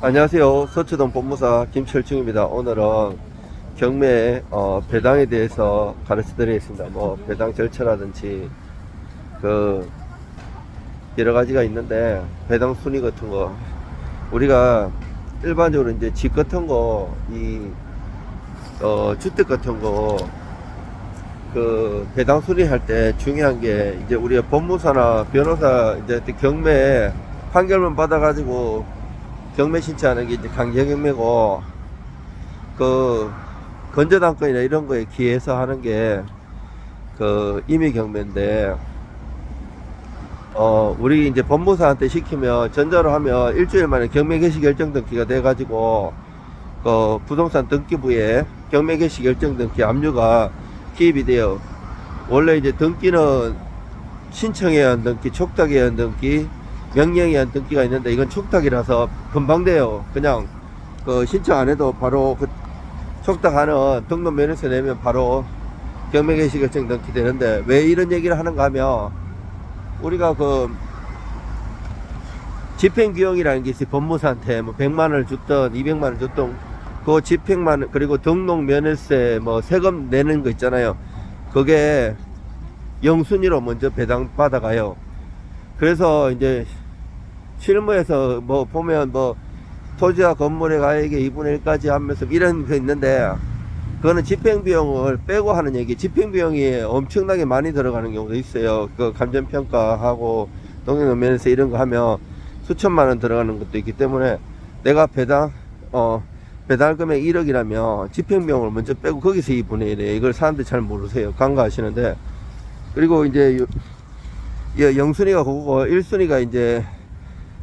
안녕하세요. 서초동 법무사 김철중입니다. 오늘은 경매 배당에 대해서 가르쳐 드리겠습니다. 뭐 배당 절차라든지 그 여러 가지가 있는데, 배당 순위 같은 거 우리가 일반적으로 이제 집 같은 거, 주택 같은 거 그 배당 순위할 때 중요한 게, 이제 우리가 법무사나 변호사 이제 경매 판결문 받아가지고 경매 신청하는 게 이제 강제경매고, 그 건저당권이나 이런 거에 기해서 하는 게 그 임의경매인데, 우리 이제 법무사한테 시키면, 전자로 하면 일주일 만에 경매 개시 결정 등기가 돼 가지고 그 부동산 등기부에 경매 개시 결정 등기 압류가 기입이 돼요. 원래 이제 등기는 신청해야 한 등기, 촉탁해야 한 등기, 명령해야 한 등기가 있는데, 이건 촉탁이라서 금방 돼요. 그냥 그 신청 안 해도 바로 그 촉탁하는 등록 면에서 내면 바로 경매 개시 결정 등기 되는데, 왜 이런 얘기를 하는가 하면, 우리가 그 집행비용이라는 게 있어요. 법무사한테 뭐 100만원을 줬던 200만원을 줬던 그 집행만, 그리고 등록 면허세 뭐 세금 내는 거 있잖아요. 그게 영순위로 먼저 배당 받아가요. 그래서 이제 실무에서 뭐 보면 뭐 토지와 건물의 가액의 2분의 1까지 하면서 이런 게 있는데, 그거는 집행비용을 빼고 하는 얘기. 집행비용이 엄청나게 많이 들어가는 경우도 있어요. 그 감정평가하고 동행면에서 이런 거 하면 수천만 원 들어가는 것도 있기 때문에, 내가 배당 금액 1억이라면 집행비용을 먼저 빼고 거기서 2분의 1이에요. 이걸 사람들이 잘 모르세요. 간과하시는데. 그리고 이제 영순위가 그거고, 1순위가 이제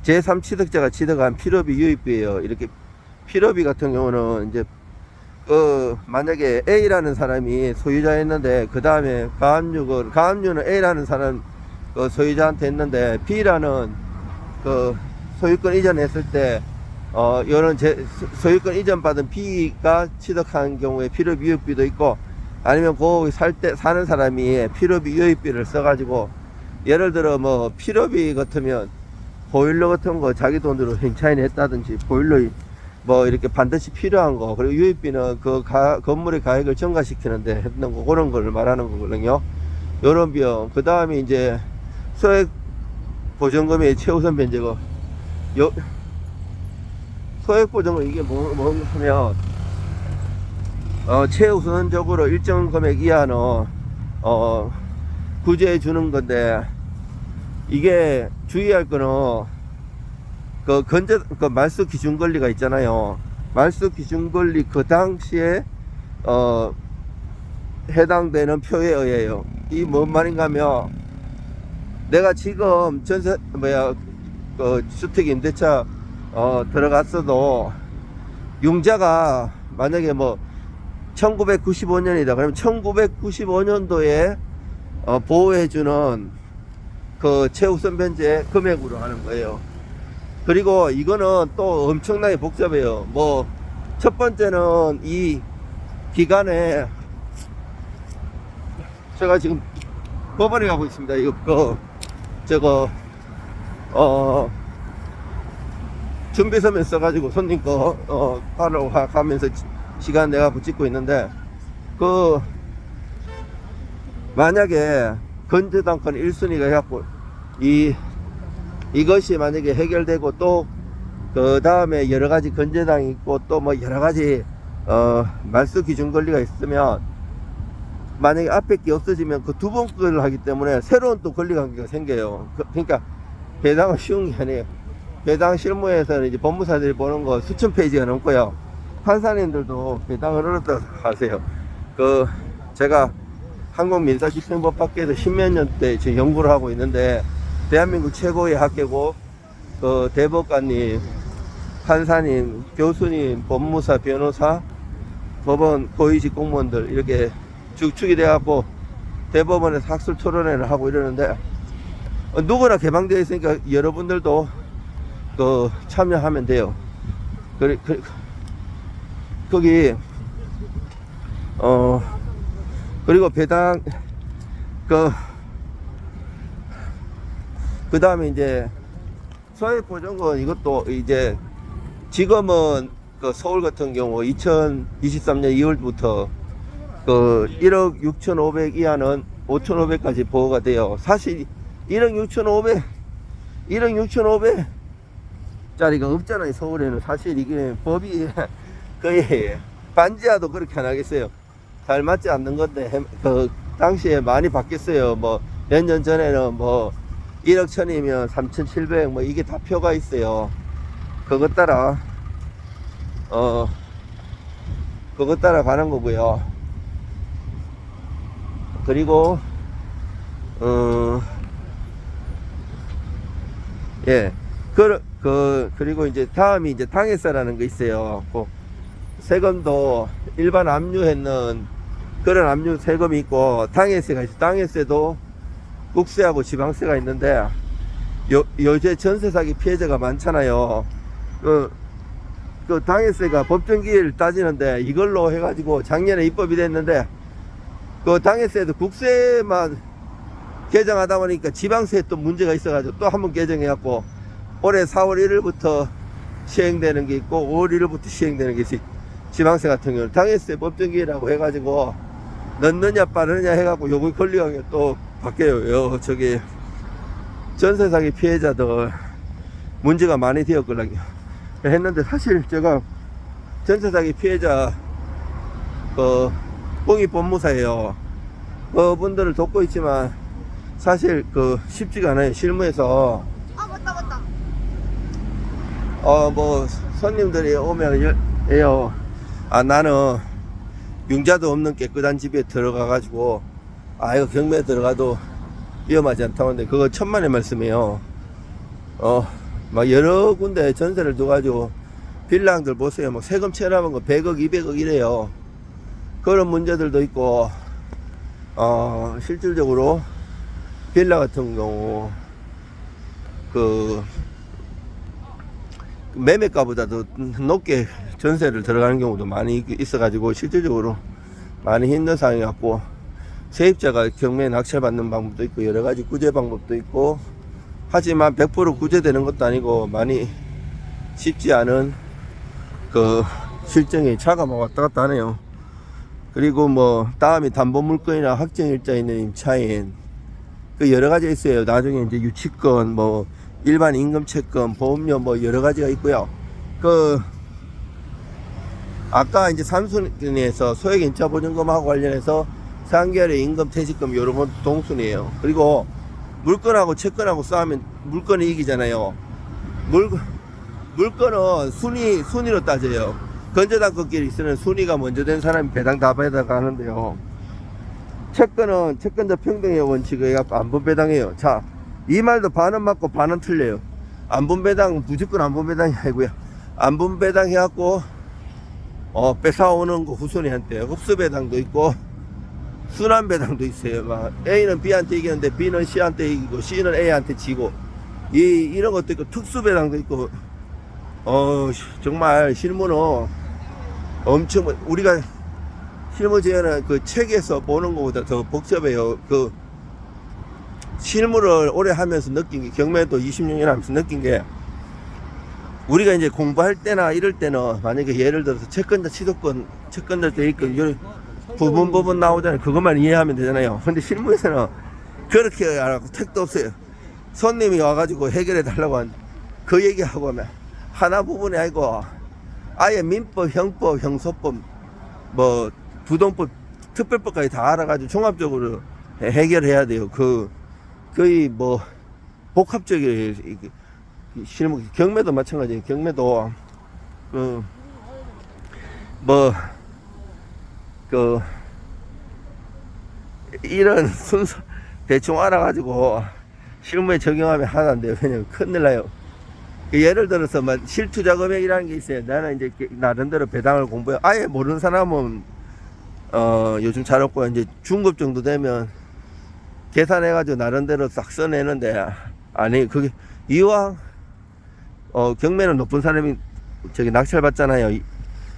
제3 취득자가 취득한 필요비 유입비예요. 이렇게 필요비 같은 경우는 이제 만약에 A라는 사람이 소유자였는데, 그 다음에 가압류는 A라는 사람 소유자한테 했는데, B라는 그 소유권 이전했을 때 요런 소유권 이전 받은 B가 취득한 경우에 필요비 유입비도 있고, 아니면 거기 사는 사람이 필요비 유입비를 써가지고, 예를 들어 뭐 필요비 같으면 보일러 같은 거 자기 돈으로 행차인을 했다든지, 보일러 뭐 이렇게 반드시 필요한 거, 그리고 유입비는 그 건물의 가액을 증가시키는데 했는 거, 그런 걸 말하는 거거든요. 요런 비용. 그 다음에 이제 소액 보전금의 최우선 변제금. 소액 보전금 이게 뭐 하면 최우선적으로 일정 금액 이하는 구제해 주는 건데, 이게 주의할 거는 그 말소 기준 권리가 있잖아요. 말소 기준 권리 그 당시에 해당되는 표에 의해요. 이 뭔 말인가 하면, 내가 지금 주택 임대차 들어갔어도, 융자가 만약에 뭐 1995년이다 그러면 1995년도에 보호해주는 그 최우선 변제 금액으로 하는 거예요. 그리고 이거는 또 엄청나게 복잡해요. 뭐 첫 번째는 이 기간에, 제가 지금 법원에 가고 있습니다. 이거 준비서면 써가지고 손님 거 하러 가면서 시간 내가 붙잡고 있는데, 만약에 건저당권 1순위가 해갖고 이것이 만약에 해결되고, 또 그 다음에 여러가지 건저당이 있고, 또 뭐 여러가지 말소 기준 권리가 있으면, 만약에 앞에 게 없어지면 그 두 번 걸 하기 때문에 새로운 또 권리관계가 생겨요. 그러니까 배당은 쉬운 게 아니에요. 배당 실무에서는 이제 법무사들이 보는 거 수천 페이지가 넘고요. 판사님들도 배당을 어렵다 하세요. 제가 한국민사집행법 밖에서 십몇 년대 지금 연구를 하고 있는데, 대한민국 최고의 학계고, 대법관님, 판사님, 교수님, 법무사, 변호사, 법원 고위직 공무원들 이렇게 축이 돼갖고 대법원에서 학술 토론회를 하고 이러는데, 누구나 개방되어 있으니까 여러분들도 참여하면 돼요. 거기 그리고 배당 그 다음에 이제 소액보증금, 이것도 이제 지금은 그 서울 같은 경우 2023년 2월부터 그 1억 6,500 이하는 5,500까지 보호가 돼요. 사실 1억 6,500 짜리가 없잖아요. 서울에는. 사실 이게 법이 거의 반지하도 그렇게 안 하겠어요. 잘 맞지 않는 건데 그 당시에 많이 바뀌었어요. 뭐 몇 년 전에는 뭐 1억 천이면 3,700 뭐 이게 다 표가 있어요. 그것 따라 그것 따라 가는 거고요. 그리고 예. 그리고 이제 다음이 이제 당해세라는 거 있어요. 그 세금도 일반 압류했는 그런 압류 세금이 있고 당해세가 있어요. 당해세도 국세하고 지방세가 있는데 요새 전세 사기 피해자가 많잖아요. 그 당해세가 법정기일을 따지는데 이걸로 해가지고 작년에 입법이 됐는데 그 당해세도 국세만 개정하다 보니까 지방세에 또 문제가 있어가지고 또 한 번 개정해갖고 올해 4월 1일부터 시행되는 게 있고 5월 1일부터 시행되는 게 있어요. 지방세 같은 경우는 당해세 법정기일이라고 해가지고 넣느냐 빠르느냐 해갖고 요거 권리하게 또 바뀌어요. 저기 전세 사기 피해자들 문제가 많이 되었거든요. 했는데 사실 제가 전세 사기 피해자 그 공익법무사예요. 그분들을 돕고 있지만 사실 그 쉽지가 않아요. 실무에서 맞다. 뭐 손님들이 오면 해요. 나는 융자도 없는 깨끗한 집에 들어가 가지고 이거 경매에 들어가도 위험하지 않다고 하는데 그거 천만의 말씀이에요. 막 여러 군데 전세를 둬가지고 빌라들 보세요. 뭐 세금 체납한 거 100억 200억 이래요. 그런 문제들도 있고 실질적으로 빌라 같은 경우 그 매매가보다도 높게 전세를 들어가는 경우도 많이 있어가지고 실질적으로 많이 힘든 상황이 갖고 세입자가 경매에 낙찰받는 방법도 있고 여러가지 구제 방법도 있고 하지만 100% 구제되는 것도 아니고 많이 쉽지 않은 그 실정이 차가 막 왔다 갔다 하네요. 그리고 뭐 다음이 담보물건이나 확정일자 있는 임차인 그 여러가지 있어요. 나중에 이제 유치권 뭐 일반 임금채권 보험료 뭐 여러가지가 있고요. 그 아까 이제 3순위에서 소액 임차 보증금하고 관련해서 3개월의 임금 퇴직금 요런 건 동순이에요. 그리고 물건하고 채권하고 싸우면 물건이 이기잖아요. 물건은 순위로 따져요. 건재당 꺾기를 있으면 순위가 먼저 된 사람이 배당 다 배당하는데요. 채권은 채권자 평등의 원칙에 갖고 안분 배당해요. 자, 이 말도 반은 맞고 반은 틀려요. 안분 배당 무조건 안분 배당이 아니고요. 안분 배당 해갖고 뺏어오는 거 후순위한테 흡수 배당도 있고 순환 배당도 있어요. 막 A는 B한테 이기는데 B는 C한테 이기고 C는 A한테 지고 이런 것도 있고 특수 배당도 있고 정말 실무는 엄청 우리가 실무제는 그 책에서 보는 것보다 더 복잡해요. 그 실무를 오래 하면서 느낀 게 경매도 26년 하면서 느낀 게 우리가 이제 공부할 때나 이럴 때는 만약에 예를 들어서 채권자 취소권 채권자 대입권 부분 나오잖아요. 그것만 이해하면 되잖아요. 근데 실무에서는 그렇게 안 하고 택도 없어요. 손님이 와가지고 해결해 달라고 한 그 얘기하고 하면 하나 부분이 아니고 아예 민법, 형법, 형소법 뭐 부동법, 특별법까지 다 알아가지고 종합적으로 해결해야 돼요. 거의 뭐 복합적인 실무 경매도 마찬가지예요. 경매도 이런 순서 대충 알아가지고 실무에 적용하면 하나도 안 돼요. 왜냐면 큰일 나요. 예를 들어서 막 실투자 금액이라는 게 있어요. 나는 이제 나름대로 배당을 공부해. 아예 모르는 사람은 요즘 잘 없고 이제 중급 정도 되면 계산해가지고 나름대로 싹 써내는데 아니 그게 이왕 경매는 높은 사람이 저기 낙찰 받잖아요.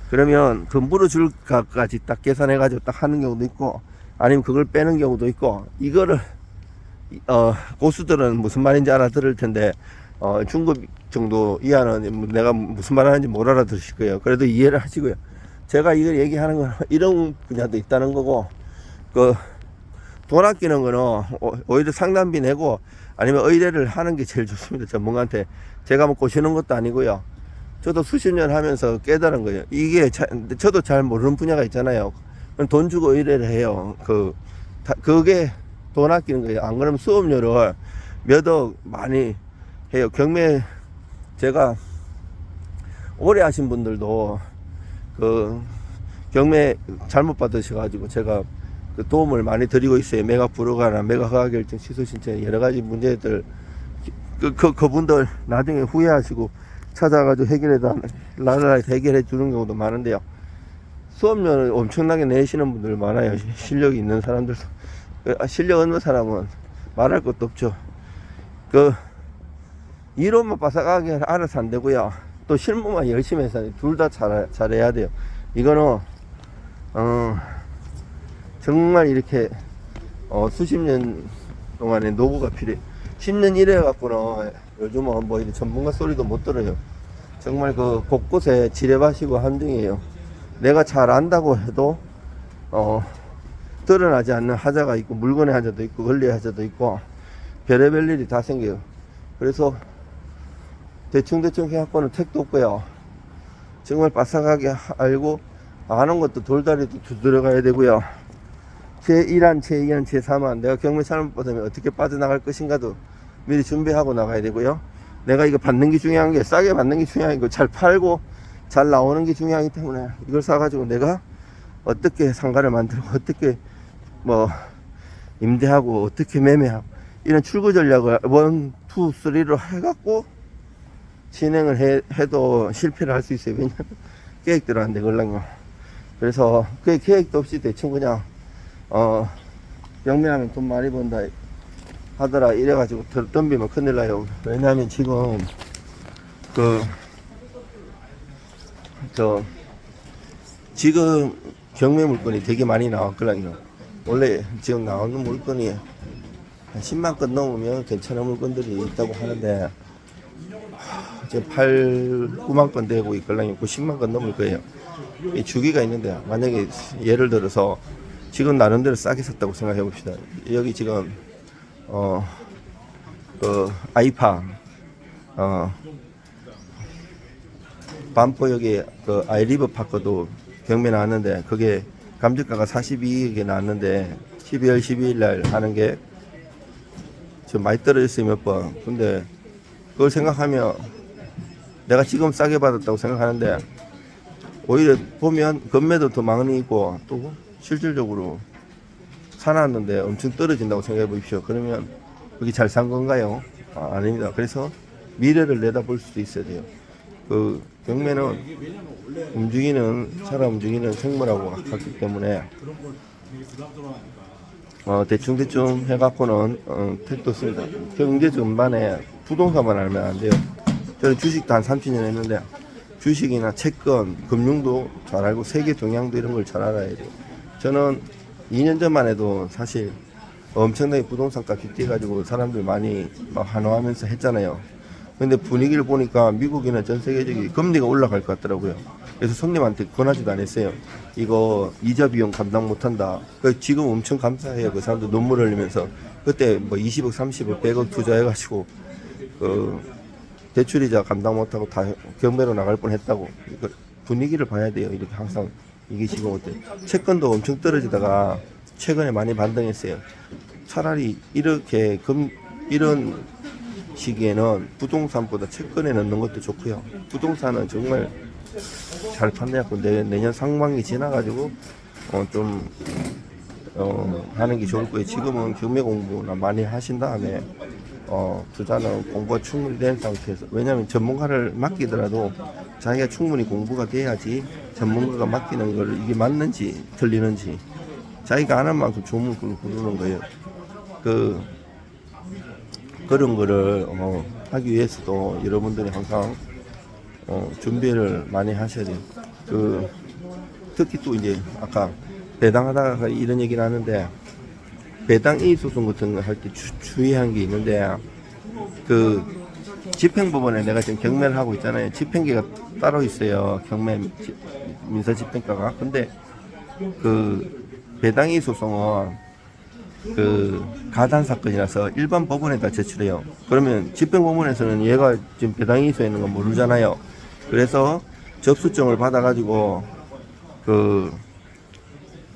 그러면 그 물어줄 가까지 딱 계산해가지고 딱 하는 경우도 있고 아니면 그걸 빼는 경우도 있고 이거를 고수들은 무슨 말인지 알아들을 텐데 중급 정도 이하는 내가 무슨 말 하는지 못 알아들으실 거예요. 그래도 이해를 하시고요. 제가 이걸 얘기하는 건 이런 분야도 있다는 거고, 그 돈 아끼는 거는 오히려 상담비 내고 아니면 의뢰를 하는 게 제일 좋습니다. 전문가한테. 제가 뭐 꼬시는 것도 아니고요. 저도 수십 년 하면서 깨달은 거예요. 이게 저도 잘 모르는 분야가 있잖아요. 돈 주고 의뢰를 해요. 그게 돈 아끼는 거예요. 안 그러면 수업료를 몇 억 많이 해요. 경매 제가 오래 하신 분들도 그 경매 잘못 받으셔가지고 제가 그 도움을 많이 드리고 있어요. 매각 불허가나 매각 허가 결정 취소 신청 여러 가지 문제들 그분들 나중에 후회하시고 찾아가지고 해결해 주는 경우도 많은데요. 수업료를 엄청나게 내시는 분들 많아요. 실력이 있는 사람들. 실력 없는 사람은 말할 것도 없죠. 이론만 바삭하게 알아서 안 되고요. 또 실무만 열심히 해서 둘 다 잘해야 돼요. 이거는 정말 이렇게 수십 년 동안의 노고가 필요해. 10년 일해 갖고는 요즘은 뭐 이런 전문가 소리도 못 들어요. 정말 그 곳곳에 지뢰밭이고 함정이에요. 내가 잘 안다고 해도 드러나지 않는 하자가 있고, 물건의 하자도 있고, 권리의 하자도 있고, 별의별 일이 다 생겨요. 그래서 대충 해갖고는 택도 없고요. 정말 바삭하게 알고 아는 것도 돌다리도 두드려가야 되고요. 제1안, 제2안, 제3안 내가 경매 잘못 받으면 어떻게 빠져나갈 것인가도 미리 준비하고 나가야 되고요. 내가 이거 받는 게 중요한 게, 싸게 받는 게 중요한 거, 잘 팔고 잘 나오는 게 중요하기 때문에 이걸 사가지고 내가 어떻게 상가를 만들고 어떻게 뭐 임대하고 어떻게 매매하고 이런 출구 전략을 1, 2, 3로 해갖고 진행을 해도 실패를 할 수 있어요. 왜냐면 계획대로 안 되거든요. 그래서 그 계획도 없이 대충 그냥 경매하면 돈 많이 번다 하더라 이래가지고 덤비면 큰일 나요. 왜냐면 지금 지금 경매 물건이 되게 많이 나왔거든요. 원래 지금 나오는 물건이 한 10만 건 넘으면 괜찮은 물건들이 있다고 하는데 지금 9만 건 되고 있거든요. 10만 건 넘을 거예요. 이 주기가 있는데, 만약에 예를 들어서 지금 나름대로 싸게 샀다고 생각해 봅시다. 여기 지금 아이파 반포역에 아이리버 파크도 경매 나왔는데 그게 감정가가 42억에 나왔는데 12월 12일 날 하는 게 좀 많이 떨어졌어요. 몇 번. 근데 그걸 생각하면 내가 지금 싸게 받았다고 생각하는데 오히려 보면 건매도 더 많이 있고 또 실질적으로 사놨는데 엄청 떨어진다고 생각해 보십시오. 그러면 그게 잘 산 건가요? 아닙니다. 그래서 미래를 내다볼 수도 있어야 돼요. 그 경매는 살아 움직이는 생물하고 같기 때문에 대충 해갖고는 택도 씁니다. 경제 전반에 부동산만 알면 안 돼요. 저는 주식도 한 30년 했는데 주식이나 채권, 금융도 잘 알고 세계 동향도 이런 걸 잘 알아야 돼요. 저는 2년 전만 해도 사실 엄청나게 부동산 값이 뛰어가지고 사람들 많이 막 환호하면서 했잖아요. 근데 분위기를 보니까 미국이나 전 세계적인 금리가 올라갈 것 같더라고요. 그래서 손님한테 권하지도 않았어요. 이거 이자 비용 감당 못한다. 지금 엄청 감사해요. 그 사람들 눈물 흘리면서 그때 뭐 20억, 30억, 100억 투자해가지고 대출이자 감당 못하고 다 경매로 나갈 뻔했다고. 분위기를 봐야 돼요. 이렇게 항상 이게 지금 어때? 채권도 엄청 떨어지다가 최근에 많이 반등했어요. 차라리 이렇게 이런 시기에는 부동산보다 채권에 넣는 것도 좋고요. 부동산은 정말 잘 판매하고 내년 상반기 지나가지고 하는 게 좋을 거예요. 지금은 경매 공부나 많이 하신 다음에 투자는 공부가 충분히 된 상태에서, 왜냐하면 전문가를 맡기더라도 자기가 충분히 공부가 돼야지 전문가가 맡기는 걸 이게 맞는지 틀리는지 자기가 아는 만큼 좋은 걸 부르는 거예요. 그런 거를 하기 위해서도 여러분들이 항상 준비를 많이 하셔야 돼요. 특히 또 이제 아까 배당하다가 이런 얘기를 하는데, 배당 이의소송 같은 거 할 때 주의한 게 있는데, 집행법원에 내가 지금 경매를 하고 있잖아요. 집행계가 따로 있어요. 민사 집행과가. 근데 그 배당이 소송은 그 가단 사건이라서 일반 법원에다 제출해요. 그러면 집행법원에서는 얘가 지금 배당이소에 있는 건 모르잖아요. 그래서 접수증을 받아가지고 그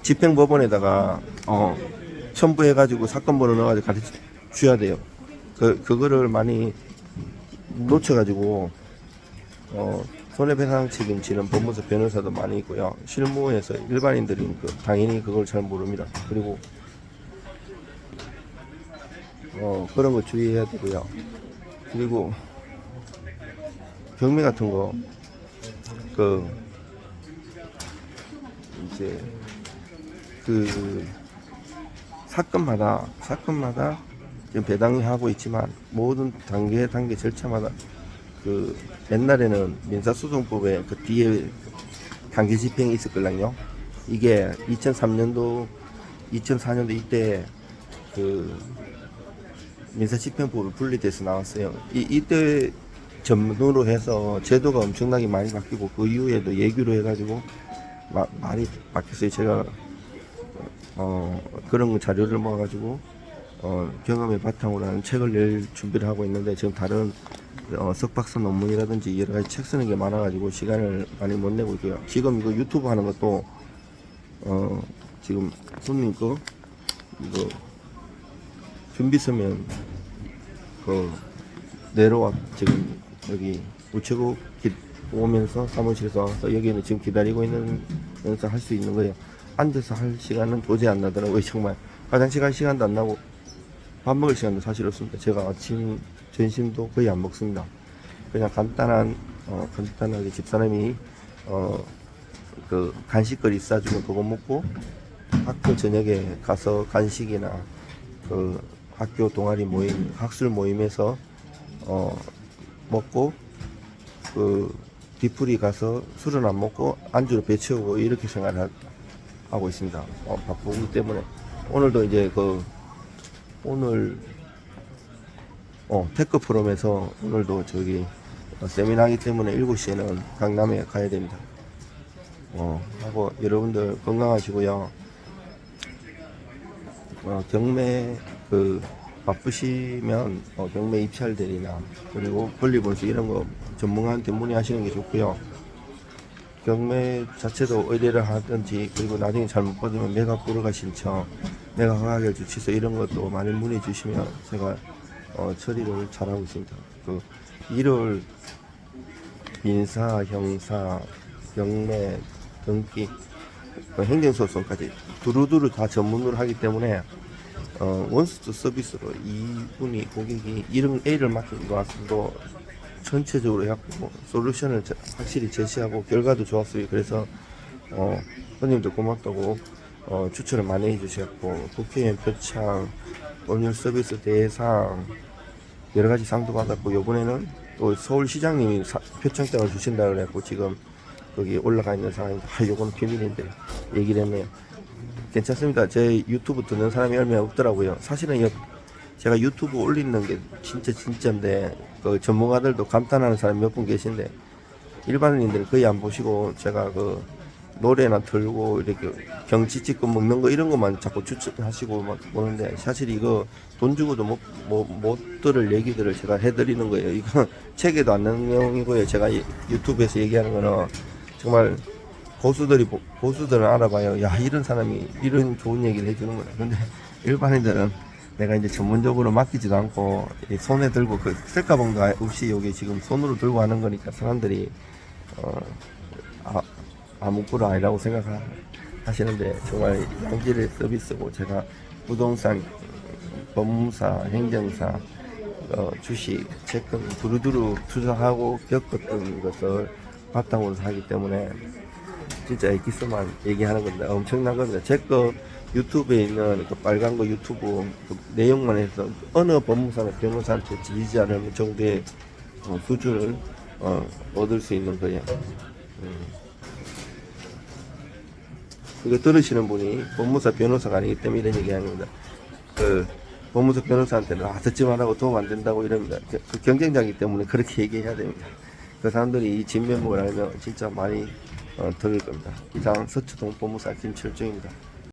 집행법원에다가 첨부해가지고 사건 번호 넣어가지고 가르쳐 줘야 돼요. 그거를 많이 놓쳐가지고 손해배상 책임지는 법무사 변호사도 많이 있고요. 실무에서 일반인들은 당연히 그걸 잘 모릅니다. 그리고 그런 거 주의해야 되고요. 그리고 경매 같은 거 이제 사건마다 지금 배당이 하고 있지만 모든 단계 절차마다 옛날에는 민사소송법에 그 뒤에 단계 집행이 있었걸랑요. 이게 2003년도 2004년도 이때 민사집행법이 분리돼서 나왔어요. 이때 전문으로 해서 제도가 엄청나게 많이 바뀌고 그 이후에도 예규로 해가지고 많이 바뀌었어요. 제가 그런 자료를 모아가지고 경험의 바탕으로 하는 책을 낼 준비를 하고 있는데 지금 다른 석박사 논문이라든지 여러 가지 책 쓰는 게 많아가지고 시간을 많이 못 내고 있고요. 지금 이거 유튜브 하는 것도 지금 손님 이거 준비 서면 내려와 지금 여기 우체국 오면서 사무실에서 와서 여기는 지금 기다리고 있는면서 할 수 있는 거예요. 앉아서 할 시간은 도저히 안 나더라고요. 정말 화장실 갈 시간도 안 나고 밥 먹을 시간도 사실 없습니다. 제가 아침 점심도 거의 안 먹습니다. 그냥 간단하게 집사람이 그 간식거리 싸주면 그거 먹고 학교 저녁에 가서 간식이나 그 학교 동아리 모임, 학술 모임에서 먹고 뒤풀이 가서 술은 안 먹고 안주로 배 채우고 이렇게 생활을 하고 있습니다. 바쁘기 때문에 오늘도 이제 오늘 테크 프롬에서 오늘도 저기 세미나 하기 때문에 7시에는 강남에 가야 됩니다. 하고 여러분들 건강하시고요. 경매 바쁘시면 경매 입찰 대리나 그리고 권리본수 이런 거 전문가한테 문의하시는 게 좋고요. 경매 자체도 의뢰를 하든지 그리고 나중에 잘못 받으면 매각 불허가 신청, 매각 허가결주 취소 이런 것도 많이 문의해 주시면 제가 처리를 잘하고 있습니다. 일을 민사, 형사, 경매, 등기, 행정소송까지 두루두루 다 전문으로 하기 때문에 원스톱 서비스로 이분이 고객이 이런 A를 맡기고 왔어도 전체적으로 해갖고 솔루션을 확실히 제시하고 결과도 좋았어요. 그래서 손님도 고맙다고 추천을 많이 해주셨고 국회의원 표창, 법률 서비스 대상 여러가지 상도 받았고 요번에는 또 서울시장님이 표창장을 주신다 그래갖고 지금 거기 올라가 있는 상황인데 요건 비밀인데 얘기를 했네요. 괜찮습니다. 제 유튜브 듣는 사람이 얼마 없더라고요. 사실은 제가 유튜브 올리는 게 진짜인데 전문가들도 감탄하는 사람이 몇 분 계신데 일반인들은 거의 안 보시고 제가 노래나 틀고 이렇게 경치 찍고 먹는 거 이런 것만 자꾸 추천하시고 막 보는데 사실 이거 돈 주고도 못 들을 얘기들을 제가 해드리는 거예요. 이거 책에도 안 나오는 내용이고요. 제가 유튜브에서 얘기하는 거는 정말 고수들은 알아봐요. 야, 이런 사람이 이런 좋은 얘기를 해주는 거야. 근데 일반인들은 내가 이제 전문적으로 맡기지도 않고 손에 들고 셀카봉도 없이 여기 지금 손으로 들고 하는 거니까 사람들이 아무것도 아니라고 생각하시는데 정말 양질의 서비스고 제가 부동산, 법무사, 행정사, 주식, 채권 두루두루 투자하고 겪었던 것을 바탕으로 하기 때문에 진짜 엑기스만 얘기하는 건데 엄청난 겁니다. 제 거 유튜브에 있는 빨간 거 유튜브 내용만 해서 어느 법무사나 변호사한테 지지 않을 정도의 수준을 얻을 수 있는 거예요. 이거 들으시는 분이 법무사 변호사가 아니기 때문에 이런 얘기 하는 겁니다. 법무사 변호사한테는 듣지 말라고 도움 안 된다고 이럽니다. 그 경쟁자이기 때문에 그렇게 얘기해야 됩니다. 그 사람들이 이 진면목을 알면 진짜 많이 들을 겁니다. 이상 서초동 법무사 김철중입니다.